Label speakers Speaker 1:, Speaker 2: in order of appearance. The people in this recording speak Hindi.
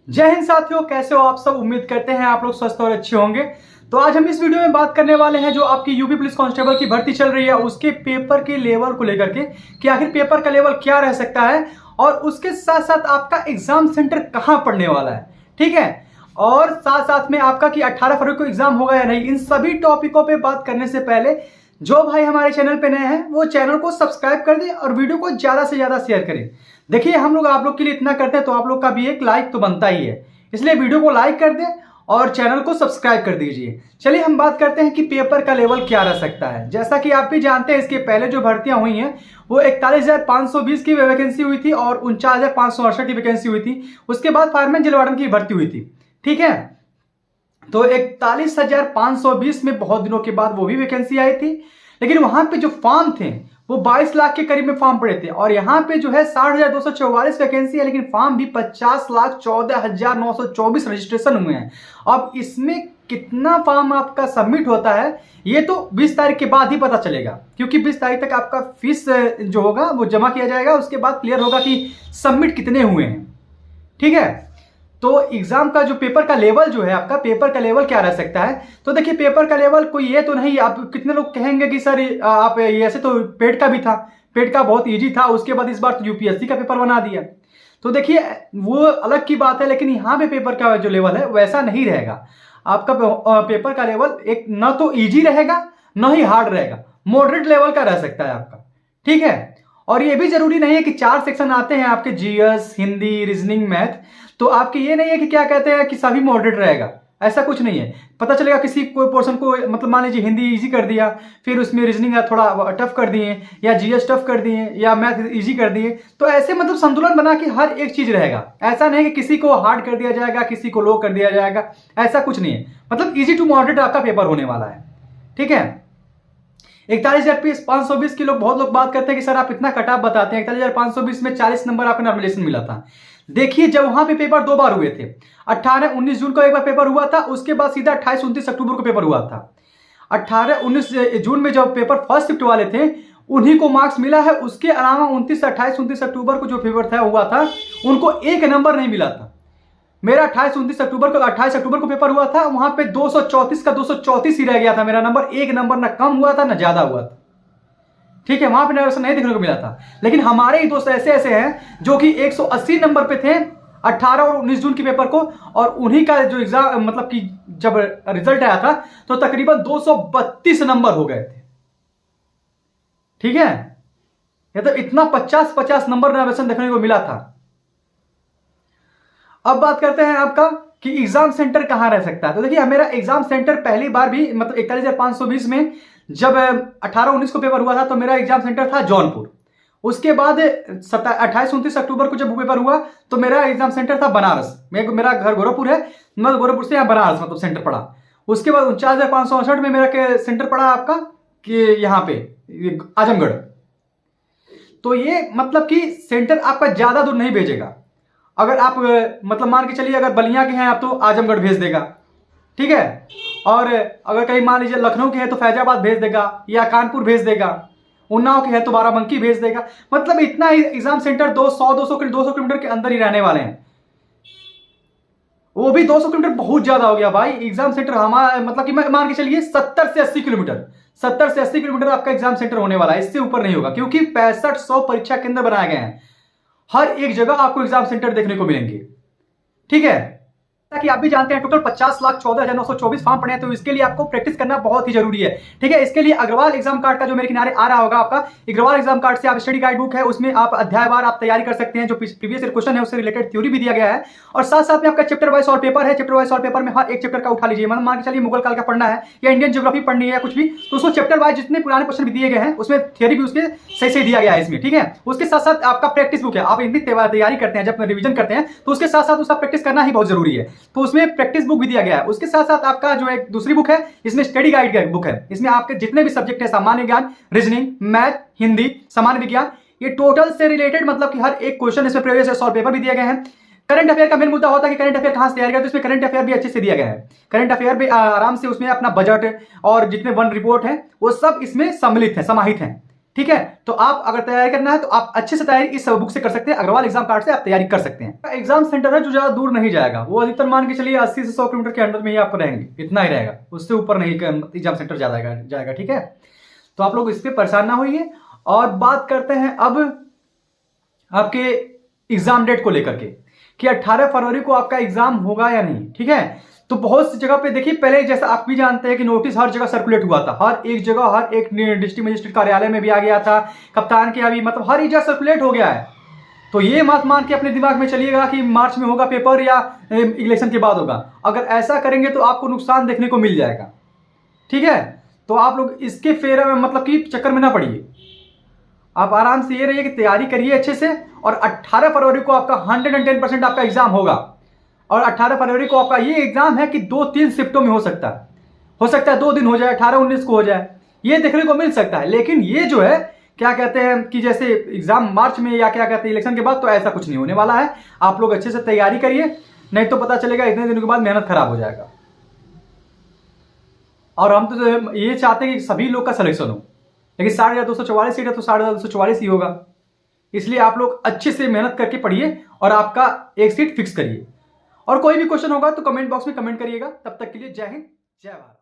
Speaker 1: जय हिंद साथियों, कैसे हो आप सब। उम्मीद करते हैं आप लोग स्वस्थ और अच्छे होंगे। तो आज हम इस वीडियो में बात करने वाले हैं जो आपकी यूपी पुलिस कांस्टेबल की भर्ती चल रही है उसके पेपर के लेवल को लेकर के कि आखिर पेपर का लेवल क्या रह सकता है और उसके साथ साथ आपका एग्जाम सेंटर कहां पड़ने वाला है। ठीक है, और साथ साथ में आपका कि 18 फरवरी को एग्जाम होगा या नहीं, इन सभी टॉपिकों पे बात करने से पहले जो भाई हमारे चैनल पे नए हैं वो चैनल को सब्सक्राइब कर दें और वीडियो को ज्यादा से ज्यादा शेयर करें। देखिए, हम लोग आप लोग के लिए इतना करते हैं तो आप लोग का भी एक लाइक तो बनता ही है, इसलिए वीडियो को लाइक कर दें और चैनल को सब्सक्राइब कर दीजिए। चलिए हम बात करते हैं कि पेपर का लेवल क्या रह सकता है। जैसा कि आप भी जानते हैं, इसके पहले जो भर्तियां हुई हैं वो 41,520 की वैकेंसी हुई थी और 49,568 की वैकेंसी हुई थी। उसके बाद फायरमैन जेल वार्डन की भर्ती हुई थी। ठीक है, तो 41,520 में बहुत दिनों के बाद वो भी वैकेंसी आई थी, लेकिन वहां पे जो फॉर्म थे वो 22 लाख के करीब में फॉर्म पड़े थे। और यहाँ पे जो है 60,244 वैकेंसी है, लेकिन फॉर्म भी 50,14,924 रजिस्ट्रेशन हुए हैं। अब इसमें कितना फॉर्म आपका सबमिट होता है ये तो 20 तारीख के बाद ही पता चलेगा, क्योंकि 20 तारीख तक आपका फीस जो होगा वो जमा किया जाएगा। उसके बाद क्लियर होगा कि सबमिट कितने हुए हैं। ठीक है, तो एग्जाम का जो पेपर का लेवल जो है, आपका पेपर का लेवल क्या रह सकता है। तो देखिए, पेपर का लेवल कोई ये तो नहीं, आप कितने लोग कहेंगे कि सर आप ऐसे तो पेट का भी था, पेट का बहुत इजी था, उसके बाद इस बार तो यूपीएससी का पेपर बना दिया। तो देखिए, वो अलग की बात है, लेकिन यहाँ पे पेपर का जो लेवल है वैसा नहीं रहेगा। आपका पेपर का लेवल एक ना तो इजी रहेगा ना ही हार्ड रहेगा, मॉडरेट लेवल का रह सकता है आपका। ठीक है, और ये भी जरूरी नहीं है कि 4 सेक्शन आते हैं आपके, जीएस, हिंदी, रीजनिंग, मैथ, तो आपके ये नहीं है कि क्या कहते हैं कि सभी मॉडरेट रहेगा, ऐसा कुछ नहीं है। पता चलेगा किसी कोई पोर्शन को, मतलब मान लीजिए हिंदी इजी कर दिया, फिर उसमें रीजनिंग थोड़ा टफ कर दिए, या जीएस टफ कर दिए, या मैथ इजी कर दिए, तो ऐसे मतलब संतुलन बना के हर एक चीज रहेगा। ऐसा नहीं कि किसी को हार्ड कर दिया जाएगा, किसी को लो कर दिया जाएगा, ऐसा कुछ नहीं है। मतलब इजी टू मॉडरेट आपका पेपर होने वाला है। ठीक है, 41,520 की बहुत लोग बात करते हैं कि सर आप इतना कट ऑफ बताते हैं। 41,520 में 40 नंबर आपका नॉर्मलाइजेशन मिला था। देखिए, जब वहां पे पेपर 2 बार हुए थे, 18-19 जून को एक बार पेपर हुआ था, उसके बाद सीधा 28-29 अक्टूबर को पेपर हुआ था। 18-19 जून में जब पेपर फर्स्ट शिफ्ट वाले थे उन्हीं को मार्क्स मिला है। उसके अलावा 28-29 अक्टूबर को जो पेपर था हुआ था उनको एक नंबर नहीं मिला था। मेरा 28 अक्टूबर को पेपर हुआ था, वहां पे 234 का 234 ही रह गया था मेरा नंबर, एक नंबर ना कम हुआ था ना ज्यादा हुआ था। ठीक है, वहां पे नंबर नहीं देखने को मिला था। लेकिन हमारे ही दोस्त ऐसे ऐसे हैं जो कि 180 नंबर पे थे 18 और 19 जून के पेपर को, और उन्हीं का जो एग्जाम मतलब कि जब रिजल्ट आया था तो तकरीबन 232 नंबर हो गए थे। ठीक है, तो इतना 50-50 नंबर नॉमिनेशन देखने को मिला था। अब बात करते हैं आपका कि एग्जाम सेंटर कहां रह सकता है। तो देखिए, मेरा एग्जाम सेंटर पहली बार भी मतलब 41,520 में जब 18-19 को पेपर हुआ था तो मेरा एग्जाम सेंटर था जौनपुर। उसके बाद 28-29 अक्टूबर को जब पेपर हुआ तो मेरा एग्जाम सेंटर था बनारस। मेरा घर गोरखपुर है, मैं गोरखपुर से यहाँ बनारस मतलब सेंटर पड़ा। उसके बाद 49,568 में मेरा सेंटर पड़ा आपका कि यहाँ पे आजमगढ़। तो ये मतलब कि सेंटर आपका ज्यादा दूर नहीं भेजेगा। अगर आप मतलब मान के चलिए, अगर बलिया के हैं आप तो आजमगढ़ भेज देगा। ठीक है, और अगर कहीं मान लीजिए लखनऊ के हैं तो फैजाबाद भेज देगा, या कानपुर भेज देगा, उन्नाव के हैं तो बाराबंकी भेज देगा। मतलब इतना एग्जाम सेंटर 200 किलोमीटर के अंदर ही रहने वाले हैं। वो भी 200 किलोमीटर बहुत ज्यादा हो गया भाई। एग्जाम सेंटर हमारा मतलब कि मान के चलिए 70 से 80 किलोमीटर आपका एग्जाम सेंटर होने वाला है, इससे ऊपर नहीं होगा, क्योंकि 6500 परीक्षा केंद्र बनाए गए हैं। हर एक जगह आपको एग्जाम सेंटर देखने को मिलेंगे। ठीक है, कि आप भी जानते हैं टोटल 50,14,924 फॉर्म पड़े हैं, तो इसके लिए आपको प्रैक्टिस करना बहुत ही जरूरी है। ठीक है, इसके लिए अग्रवाल एग्जाम कार्ड का जो मेरे किनारे आ रहा होगा आपका, अग्रवाल एग्जाम कार्ड से आप स्टडी गाइड बुक है, उसमें आप अध्यायवार आप तैयारी कर सकते हैं। जो प्रीवियस ईयर क्वेश्चन है उससे रिलेटेड थ्योरी भी दिया गया है, और साथ साथ में आपका चैप्टर वाइज सॉल्व पेपर है। चैप्टर वाइज सॉल्व पेपर में हर एक चैप्टर का उठा लीजिए। मतलब मान के चलिए मुगल काल का पढ़ना है या इंडियन ज्योग्राफी पढ़नी है या कुछ भी, तो उसको चैप्टर वाइज जितने पुराने क्वेश्चन भी दिए गए हैं उसमें थ्योरी भी उसके सही सही दिया गया है इसमें। ठीक है, उसके साथ साथ आपका प्रैक्टिस बुक है। आप इतनी तैयारी करते हैं, जब रिविजन करते हैं तो उसके साथ साथ उसका प्रैक्टिस करना ही बहुत जरूरी है। तो उसमें प्रैक्टिस बुक भी दिया गया है। उसके साथ साथ आपका जो एक दूसरी बुक है, इसमें स्टडी गाइड का बुक है। इसमें आपके जितने भी सब्जेक्ट है, सामान्य ज्ञान, रीजनिंग, मैथ, हिंदी, सामान्य विज्ञान, ये टोटल से रिलेटेड मतलब कि हर एक क्वेश्चन इसमें प्रीवियस ईयर सॉल्व पेपर भी दिए गए हैं। करंट अफेयर का मेन मुद्दा होता है कि करंट अफेयर कहां से तैयार किया, तो इसमें करंट अफेयर भी अच्छे से दिया गया है। करंट अफेयर भी आराम से उसमें अपना बजट और जितने वन रिपोर्ट है वो सब इसमें सम्मिलित है, समाहित है। ठीक है। तो आप अगर तैयारी करना है तो आप अच्छे से तैयारी इस बुक से कर सकते हैं, अग्रवाल एग्जाम कार्ड से आप तैयारी कर सकते हैं। एग्जाम सेंटर है जो ज्यादा दूर नहीं जाएगा, वो अधिकतर मान के चलिए 80 से 100 किलोमीटर के अंदर में ही आप रहेंगे, इतना ही रहेगा, उससे ऊपर नहीं एग्जाम सेंटर ज्यादा जाएगा। ठीक है, तो आप लोग इस पर परेशान ना होइए। और बात करते हैं अब आपके एग्जाम डेट को लेकर के कि 18 फरवरी को आपका एग्जाम होगा या नहीं। ठीक है, तो बहुत सी जगह पे देखिए, पहले जैसा आप भी जानते हैं कि नोटिस हर जगह सर्कुलेट हुआ था, हर एक जगह, हर एक डिस्ट्रिक्ट मजिस्ट्रेट कार्यालय में भी आ गया था, कप्तान के अभी मतलब हर एक जगह सर्कुलेट हो गया है। तो ये मत मान के अपने दिमाग में चलिएगा कि मार्च में होगा पेपर या इलेक्शन के बाद होगा। अगर ऐसा करेंगे तो आपको नुकसान देखने को मिल जाएगा। ठीक है, तो आप लोग इसके फेर में मतलब कि चक्कर में ना पड़िए, आप आराम से ये रहिए कि तैयारी करिए अच्छे से। और 18 फरवरी को आपका 110% आपका एग्जाम होगा। और 18 फरवरी को आपका ये एग्जाम है कि 2-3 शिफ्टों में हो सकता है 2 दिन हो जाए, 18-19 को हो जाए, ये देखने को मिल सकता है। लेकिन ये जो है क्या कहते हैं कि जैसे एग्जाम मार्च में या क्या कहते हैं इलेक्शन के बाद, तो ऐसा कुछ नहीं होने वाला है। आप लोग अच्छे से तैयारी करिए, नहीं तो पता चलेगा इतने दिनों के बाद मेहनत खराब हो जाएगा। और हम तो ये चाहते हैं कि सभी लोग का सिलेक्शन हो, लेकिन 6244 सीट है तो 6244 ही होगा। इसलिए आप लोग अच्छे से मेहनत करके पढ़िए और आपका एक सीट फिक्स करिए। और कोई भी क्वेश्चन होगा तो कमेंट बॉक्स में कमेंट करिएगा। तब तक के लिए जय हिंद, जय भारत।